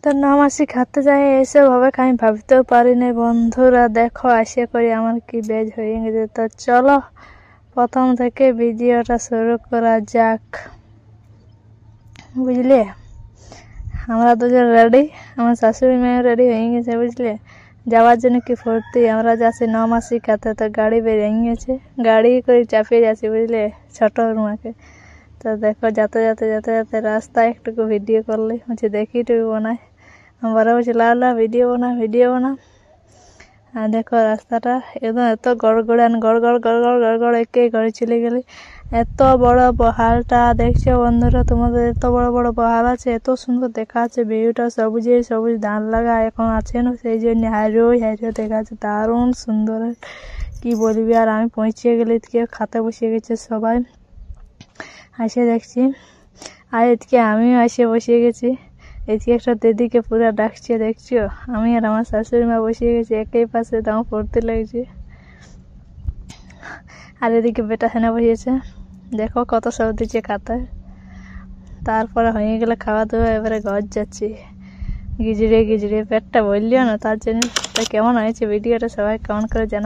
তো নামাসি খাতে যাই এসব হবে আমি ভাবতেও পারিনি। বন্ধুরা দেখো আশা করি আমার কি বেজ হয়ে গেছে। তো চলো প্রথম থেকে ভিডিওটা শুরু করা যাক, বুঝলে। আমরা দুজন রেডি, আমার শাশুড়ি মেয়ে রেডি হয়ে গেছে, বুঝলে। যাওয়ার জন্য কি ফুর্তি। আমরা যাচ্ছি নামাসি খাতে, তো গাড়ি বেরিয়ে গেছে, গাড়ি করে চাপিয়ে যাচ্ছি, বুঝলে, ছোট রুমাকে। তো দেখো যেতে যেতে যেতে যেতে রাস্তায় একটুকু ভিডিও করলে হচ্ছে দেখি টুকু বানায়। আমরা বলছি লা ভিডিও বানা। আর দেখো রাস্তাটা একদম এত গড়গড়ান গড়গড় একে ঘরে চলে গেলে। এত বড় পাহাড়টা দেখছো বন্ধুরা, তোমাদের এত বড় বড় পাহাড় আছে, এত সুন্দর দেখা যাচ্ছে। ভিউটা সবুজে সবুজ ধান লাগা এখন আছে না, সেই জন্য হাইরো দেখা যাচ্ছে, দারুণ সুন্দর কি বলবি। আর আমি পৌঁছে গেলে এদিকে খাতে বসে গেছে সবাই, আসে দেখছি। আর এদিকে আমিও আসে বসে গেছি। এদিকে একটা দিদিকে পুরো ডাকছে, দেখছো। আমি আর আমার শাশুড়ি মা বসে গেছি একই পাশে, দাম পড়তে লাগছে। আর এদিকে বেটা সেনা বসিয়েছে, দেখো কত সব দিচ্ছে খাতায়। তারপরে হয়ে গেলে খাওয়া দাওয়া, এবারে ঘর যাচ্ছি গিজড়ে পেটটা বললিও না, তার জন্য। তো কেমন হয়েছে ভিডিওটা সবাই কমেন্ট করে জানা।